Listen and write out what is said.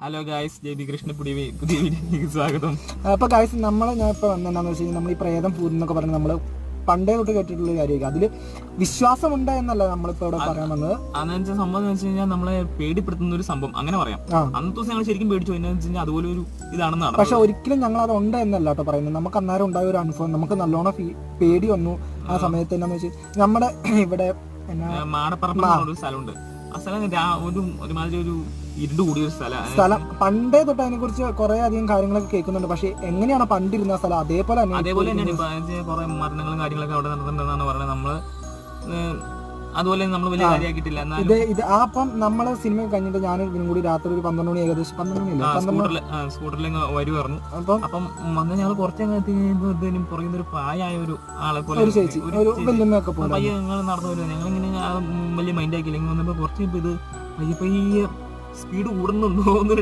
Hello guys, JB Krishna പുതിയ വീഡിയോയിലേക്ക് സ്വാഗതം. അപ്പോൾ ഗായ്സ് ഞാൻ ഇപ്പോൾ വന്നെന്താണെന്ന് വെച്ച് കഴിഞ്ഞാൽ നമ്മൾ ഈ പ്രേതം പൂരം എന്നൊക്കെ പറഞ്ഞ് നമ്മൾ പണ്ടേ തൊട്ട് കേട്ടിട്ടുള്ള കാര്യമായിരിക്കും. അതിൽ വിശ്വാസമുണ്ട് എന്നല്ല നമ്മളിപ്പോൾ ഇവിടെ പറയാൻ വന്നത്. അതെന്ന് സംഭവം എന്ന് വെച്ച് കഴിഞ്ഞാൽ നമ്മളെ പേടിപ്പെടുത്തുന്ന ഒരു സംഭവം അങ്ങനെ പറയാം. അന്നത്തെ ദിവസം ഞങ്ങൾ ശരിക്കും പേടിച്ചു. എന്താണെന്ന് വെച്ച് കഴിഞ്ഞാൽ അതുപോലെ ഒരു ഇതാണെന്നാണ്. പക്ഷെ ഒരിക്കലും ഞങ്ങൾ അത് ഉണ്ട് എന്നല്ല കേട്ടോ പറയുന്നത്. നമുക്ക് അന്നേരം ഉണ്ടായ ഒരു അനുഭവം, നമുക്ക് നല്ലോണം പേടി വന്നു ആ സമയത്ത്. എന്നാന്ന് വെച്ചാൽ നമ്മുടെ ഇവിടെ മാടപ്പറമ്പ് ഒരു സ്ഥലമുണ്ട്. ആ സ്ഥലം ഒരുമാതിരി ഒരു ഇരുണ്ട് കൂടിയ ഒരു സ്ഥലം. പണ്ടേ തൊട്ട് അതിനെ കുറിച്ച് കുറെ അധികം കാര്യങ്ങളൊക്കെ കേൾക്കുന്നുണ്ട്. പക്ഷെ എങ്ങനെയാണ് പണ്ടിരുന്ന സ്ഥലം അതേപോലെ തന്നെയാണ് കുറെ മരണങ്ങളും കാര്യങ്ങളൊക്കെ അവിടെ നടന്നിട്ടുണ്ടെന്നാണ് പറയുന്നത്. നമ്മള് അതുപോലെ നമ്മൾ വലിയ കാര്യമാക്കിയിട്ടില്ല. ഇത് അപ്പം നമ്മള് സിനിമ കഴിഞ്ഞിട്ട് ഞാൻ ഇതിനും കൂടി രാത്രി ഒരു 12 മണി, ഏകദേശം 12 സ്കൂട്ടറിൽ വരുമായിരുന്നു. അപ്പം വന്ന് ഞങ്ങൾ കുറച്ചങ്ങ് പുറകുന്ന ഒരു പ്രായമായ ഒരു ആളെ പോലെ ഒരു ചേച്ചി, ഒരു വല്യമ്മയൊക്കെ പോലെ പയ്യെ ഞങ്ങൾ നടന്നു വരുന്നത്. ഞങ്ങളിങ്ങനെ വലിയ മൈൻഡ് ആക്കിയില്ല. ഇങ്ങനെ വന്നപ്പോ കുറച്ച് ഇത് പയ്യെ സ്പീഡ് കൂടുന്നുണ്ടോ എന്നൊരു